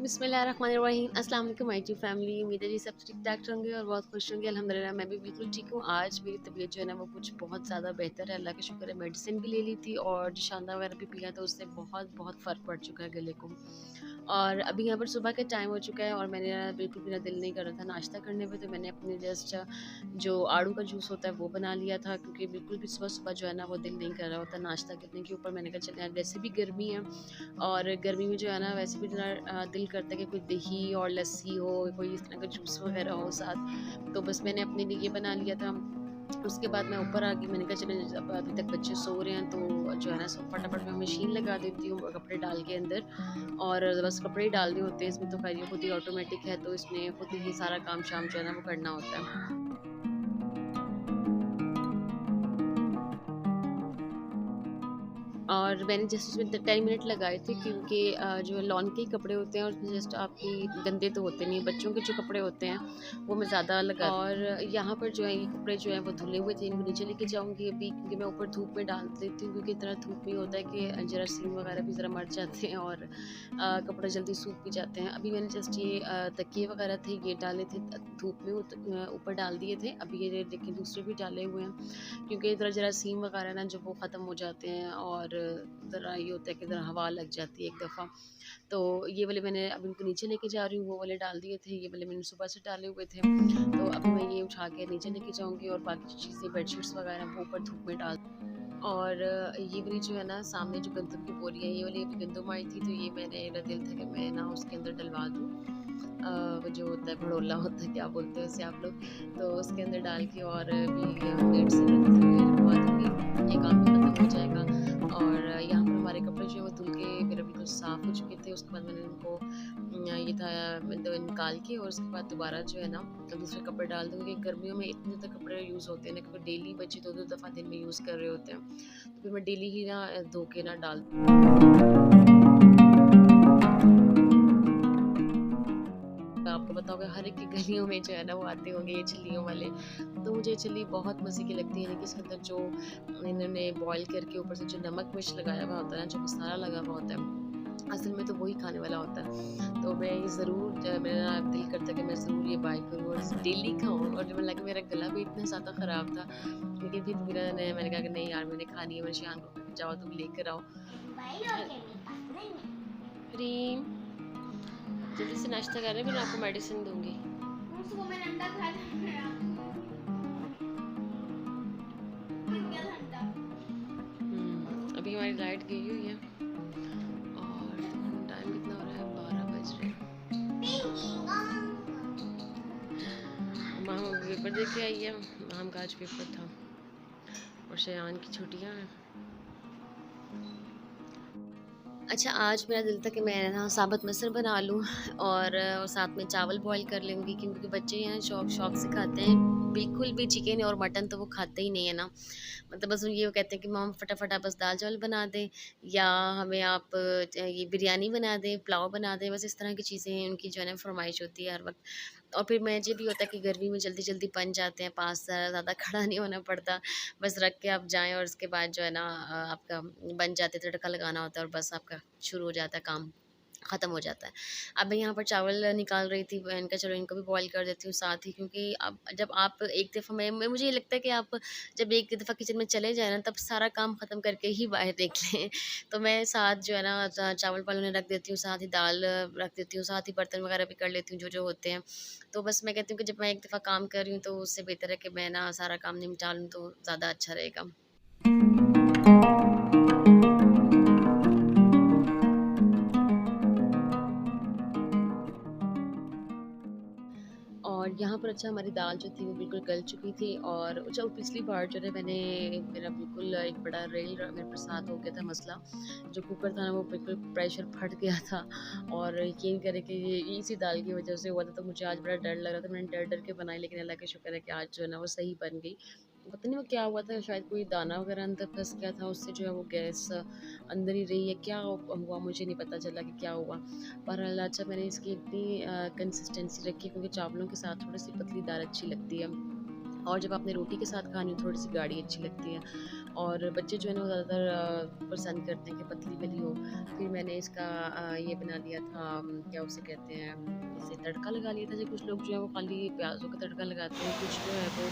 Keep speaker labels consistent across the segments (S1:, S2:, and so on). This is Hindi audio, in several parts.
S1: बिस्मिल्लाहिर्रहमानिर्रहीम। अस्सलाम वालेकुम माय यूट्यूब फैमिली। उम्मीद है जी सब ठीक-ठाक होंगे और बहुत खुश होंगे। अल्हम्दुलिल्लाह मैं भी बिल्कुल ठीक हूँ। आज मेरी तबीयत जो है ना वो कुछ बहुत ज़्यादा बेहतर है, अल्लाह का शुक्र है। मेडिसिन भी ले ली थी और जो शांदा वगैरह भी पिया तो उससे बहुत फ़र्क पड़ चुका है गले को। और अभी यहाँ पर सुबह का टाइम हो चुका है और मैंने बिल्कुल मेरा दिल नहीं कर रहा था नाश्ता करने पे, तो मैंने अपने जस्ट जो आड़ू का जूस होता है वो बना लिया था, क्योंकि बिल्कुल भी सुबह-सुबह जो है ना वो दिल नहीं कर रहा होता नाश्ता करने के ऊपर। मैंने कहा चल यार, वैसे भी गर्मी है और गर्मी में जो है ना वैसे भी ज़रा दिल करता है कि कोई दही और लस्सी हो, कोई इस तरह का जूस वगैरह हो साथ। तो बस मैंने अपने लिए ये बना लिया था। उसके बाद मैं ऊपर आ गई, मैंने कहा चलो अब अभी तक बच्चे सो रहे हैं तो जो है ना फटाफट मैं मशीन लगा देती हूँ कपड़े डाल के अंदर। और बस कपड़े ही डालने होते हैं इसमें, तो खैर ये खुद ही ऑटोमेटिक है, तो इसमें खुद ही सारा काम शाम जो है ना वो करना होता है। और मैंने जस्ट उसमें 10 मिनट लगाए थे, क्योंकि जो लॉन के कपड़े होते हैं उसमें जस्ट आपकी गंदे तो होते नहीं, बच्चों के जो कपड़े होते हैं वो मैं ज़्यादा लगा। और यहाँ पर जो है ये कपड़े जो हैं वो धुले हुए थे, इनको नीचे लेके जाऊँगी अभी, क्योंकि मैं ऊपर धूप में डाल देती हूँ, क्योंकि इतना धूप में होता है कि जरासीम वगैरह भी ज़रा मर जाते हैं और कपड़े जल्दी सूख भी जाते हैं। अभी मैंने जस्ट ये तकिए वगैरह थे ये डाले थे धूप में, ऊपर डाल दिए थे। अभी ये देखिए दूसरे भी डाले हुए हैं, क्योंकि ज़रा जरासीम वगैरह ना जब वो ख़त्म हो जाते हैं और ज़रा ये होता है कि ज़रा हवा लग जाती है एक दफ़ा। तो ये वाले मैंने अब इनको नीचे लेके जा रही हूँ, वो वाले डाल दिए थे, ये वाले मैंने सुबह से डाले हुए थे। तो अभी मैं ये उठा के नीचे लेके जाऊँगी और बाकी जो चीज़ें बेडशीट्स वगैरह वो ऊपर धूप में डाल। और ये वाली जो है ना सामने जो गंदम की बोरी है, ये वाली अभी गंदम आई थी, तो ये मेरा दिल था कि मैं ना उसके अंदर डलवा दूँ। वो जो होता है भड़ोला होता है, क्या बोलते हैं उसे आप लोग, तो उसके अंदर डाल के और भी मेड से रखवा दूँगी, ये काम भी ख़त्म हो जाएगा। और यहाँ पर हमारे कपड़े जो हैं वो धुल के मेरा बिल्कुल साफ़ हो चुके थे। उसके बाद मैंने उनको ये था मतलब निकाल के और उसके बाद दोबारा जो है ना दूसरे कपड़े डाल दूँगी। गर्मियों में इतने ज़्यादा कपड़े यूज़ होते हैं ना, क्योंकि डेली बच्चे 2-2 दफ़ा दिन में यूज़ कर रहे होते हैं, तो फिर मैं डेली ही ना धो के ना डाल। आपको पता होगा हर एक की गलियों में जो है ना वो आते होंगे ये छिल्लियों वाले, तो मुझे ये छिल्ली बहुत मज़े की लगती है। यानी कि इसके अंदर जो इन्होंने बॉयल करके ऊपर से जो नमक मिर्च लगाया हुआ होता है ना, जो मसाला लगा हुआ होता है, असल में तो वही खाने वाला होता है। तो मैं ये ज़रूर मेरा दिल करता है कि मैं ज़रूर ये बाय करूँ और इसे डेली खाऊँ। और जब लगा मेरा गला भी इतना ज़्यादा ख़राब था, लेकिन फिर मैंने कहा कि नहीं यार, मैंने खानी है। मैंने शान को कहा जाओ तुम लेकर आओ। रीम, जल्दी से नाश्ता कर रहे हैं, फिर मैं आपको मेडिसिन दूँगी।
S2: उसको मैंने अंडा खा लिया। मिल गया था अंडा।
S1: अभी हमारी लाइट गई हुई है और टाइम कितना हो रहा है, 12 बज रहे हैं। माँ पेपर दे के आई है, माम का आज पेपर था और शयान की छुट्टियाँ हैं। अच्छा, आज मेरा दिल था कि मैं ना साबुत मसर बना लूँ और साथ में चावल बॉयल कर लूँगी, क्योंकि बच्चे यहाँ शौक शौक से खाते हैं। बिल्कुल भी चिकन और मटन तो वो खाते ही नहीं है ना, मतलब बस ये वो कहते हैं कि मम फटाफट आप बस दाल चावल बना दें, या हमें आप ये बिरयानी बना दें, पुलाव बना दें, बस इस तरह की चीज़ें उनकी जो है ना फरमाइश होती है हर वक्त। और फिर मुझे भी होता है कि गर्मी में जल्दी जल्दी बन जाते हैं, पास ज़्यादा खड़ा नहीं होना पड़ता, बस रख के आप जाएँ और उसके बाद जो है ना आपका बन जाते, तड़का लगाना होता है और बस आपका शुरू हो जाता है काम, ख़त्म हो जाता है। अब मैं यहाँ पर चावल निकाल रही थी, मैंने कहा चलो इनको भी बॉयल कर देती हूँ साथ ही, क्योंकि अब जब आप एक दफ़ा मैं मुझे ये लगता है कि आप जब एक दफ़ा किचन में चले जाएँ ना, तब सारा काम ख़त्म करके ही बाहर निकलें। तो मैं साथ जो है ना चावल वाल उन्हें रख देती हूँ, साथ ही दाल रख देती हूँ, साथ ही बर्तन वग़ैरह भी कर लेती हूँ जो होते हैं। तो बस मैं कहती हूँ कि जब मैं एक दफ़ा काम कर रही हूँ तो उससे बेहतर है कि मैं ना सारा काम निपटा लूँ, तो ज़्यादा अच्छा रहेगा। और यहाँ पर अच्छा हमारी दाल जो थी वो बिल्कुल गल चुकी थी। और अच्छा, वो पिछली बार जो है मैंने मेरा बिल्कुल एक बड़ा मेरे साथ हो गया था मसला, जो कुकर था ना वो बिल्कुल प्रेशर फट गया था। और यकीन करें कि ये इसी दाल की वजह से हुआ था, तो मुझे आज बड़ा डर लग रहा था। मैंने डर डर के बनाई, लेकिन अल्लाह का शुक्र है कि आज जो है ना वो सही बन गई। पता नहीं वो क्या हुआ था, शायद कोई दाना वगैरह अंदर फंस गया था, उससे जो है वो गैस अंदर ही रही है, क्या हुआ मुझे नहीं पता चला कि क्या हुआ। बहरहाल अच्छा, मैंने इसकी इतनी कंसिस्टेंसी रखी, क्योंकि चावलों के साथ थोड़ी सी पतली दाल अच्छी लगती है, और जब आपने रोटी के साथ खानी हो थोड़ी सी गाढ़ी अच्छी लगती है। और बच्चे जो है ना वो ज़्यादातर पसंद करते हैं कि पतली वाली हो। फिर मैंने इसका ये बना लिया था, क्या उसे कहते हैं, इसे तड़का लगा लिया था। जैसे कुछ लोग जो है वो खाली प्याज़ों का तड़का लगाते हैं, कुछ जो है वो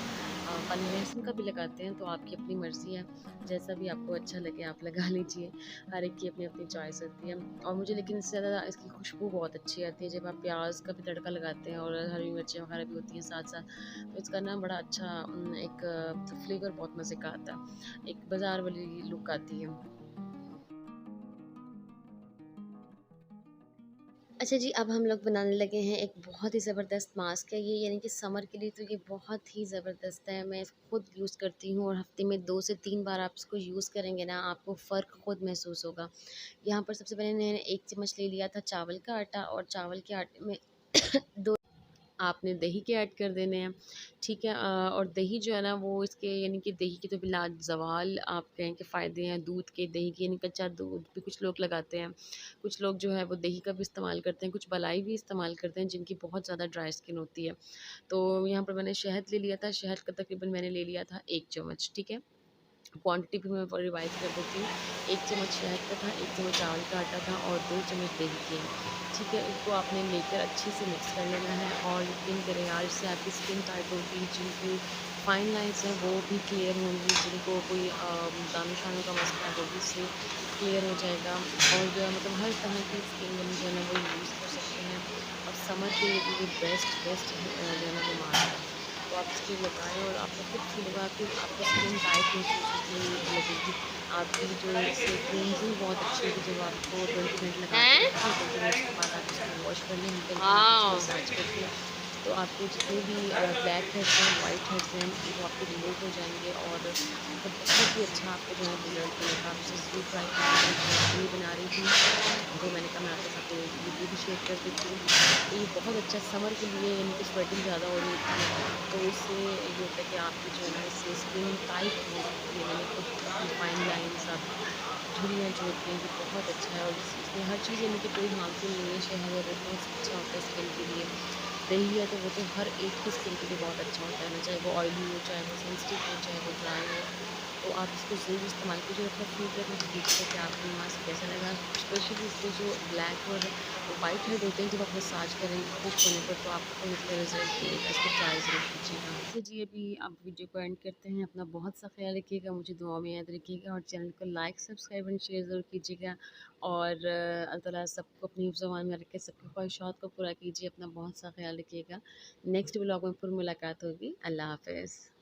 S1: खाली लहसुन का भी लगाते हैं, तो आपकी अपनी मर्ज़ी है, जैसा भी आपको अच्छा लगे आप लगा लीजिए। हर एक की अपनी-अपनी चॉइस होती है। और मुझे लेकिन इससे ज़्यादा इसकी खुशबू बहुत अच्छी आती है जब आप प्याज़ का भी तड़का लगाते हैं और हरी मिर्चें वगैरह भी होती हैं साथ-साथ, तो इसका ना बड़ा अच्छा एक फ्लेवर बहुत मज़े का आता है। एक बाज़ार वाली लुक आती है। अच्छा जी, अब हम लोग बनाने लगे हैं एक बहुत ही ज़बरदस्त मास्क है ये, यानी कि समर के लिए तो ये बहुत ही ज़बरदस्त है। मैं इसको खुद यूज़ करती हूँ और हफ़्ते में 2 से 3 बार आप इसको यूज़ करेंगे ना, आपको फ़र्क खुद महसूस होगा। यहाँ पर सबसे पहले मैंने 1 चम्मच ले लिया था चावल का आटा, और चावल के आटे में 2 आपने दही के ऐड कर देने हैं, ठीक है। और दही जो है ना वो इसके, यानी कि दही के तो लाजवाल आप कहें कि फ़ायदे हैं दूध के, दही के, यानी कच्चा दूध भी कुछ लोग लगाते हैं, कुछ लोग जो है वो दही का भी इस्तेमाल करते हैं, कुछ मलाई भी इस्तेमाल करते हैं जिनकी बहुत ज़्यादा ड्राई स्किन होती है। तो यहाँ पर मैंने शहद ले लिया था, शहद का तकरीबन मैंने ले लिया था 1 चम्मच, ठीक है। क्वांटिटी भी मैं रिवाइज़ कर देती हूँ। 1 चम्मच शहद का था, 1 चम्मच चावल का आटा था और 2 चम्मच दही के हैं, ठीक है। इसको आपने लेकर अच्छे से मिक्स कर लेना है, और यकीन करें यार, इससे आपकी स्किन टाइट होगी, जिनकी फाइन लाइन्स हैं वो भी क्लियर होंगी, जिनको कोई दानों-शानों का मसला है वो भी इससे क्लियर हो जाएगा, और जो है मतलब हर तरह की स्किन वाले जो है ना वो यूज़ कर सकते हैं। और समर के लिए तो ये बेस्ट जो है ना वो मास्क है। तो आप इसको लगाएँ और आपको खुद फ़ील होगा कि आपको स्किन टाइट महसूस होती लगेगी। आपकी जो इससे क्लींजिंग बहुत अच्छी होगी, जब आपको 20 मिनट लगा के
S2: हैं?
S1: रखें, 20 मिनट्स के बाद आप इसको वॉश कर लें हल्के-हल्के हाथों से
S2: हाँ।
S1: मसाज करके, तो आपके जितने भी ब्लैक हेड्स हैं, वाइट हेड्स हैं, वो आपके रिमूव हो जाएँगे, और मतलब बहुत ही अच्छा आपको जो है रिज़ल्ट मिलेगा। आप इसे ज़रूर ट्राई कीजिएगा। मैं अपने लिए बना रही थी, तो मैंने कहा मैं आपके साथ ये वीडियो भी शेयर कर देती हूँ। तो ये बहुत अच्छा समर के लिए, यानी कि स्वेटिंग ज़्यादा हो रही होती है, तो इससे ये होता है कि आपकी जो है ना इससे स्किन टाइट बहुत होती है। मैंने खुद अपनी फाइन लाइन्स, आपकी झुर्रियाँ जो होती हैं, ये बहुत अच्छा है, और इसमें हर चीज़, यानी कि कोई हार्मफुल नहीं है। शहद और बहुत अच्छा होता है स्किन के लिए। दही है तो वो तो हर एक की स्किन के लिए बहुत अच्छा होता है ना, चाहे वो ऑयली हो, चाहे वो सेंसिटिव हो, चाहे वो ड्राई हो। तो आप इसको ज़रूर इस्तेमाल कीजिए और अपना फीडबैक मुझे दीजिएगा कि आपको ये मास्क कैसा लगा। स्पेशली इसके जो ब्लैक और वाइट हेड होते हैं, जब आप मसाज करेंगे खुश्क होने पर, तो आपको कोई इसका रिज़ल्ट मिलेगा। इसको ट्राई ज़रूर कीजिएगा। अच्छा जी, अभी आप वीडियो को एंड करते हैं। अपना बहुत सा ख्याल रखिएगा, मुझे दुआ में याद रखिएगा, और चैनल को लाइक, सब्सक्राइब एंड शेयर ज़रूर कीजिएगा। और अल्लाह ताला सबको अपनी हिफ्ज़-ओ-अमान में रख के सबकी ख्वाहिशात को पूरा कीजिए। अपना बहुत सा ख्याल रखिएगा। नेक्स्ट व्लॉग में फिर मुलाकात होगी। अल्लाह हाफ़िज़।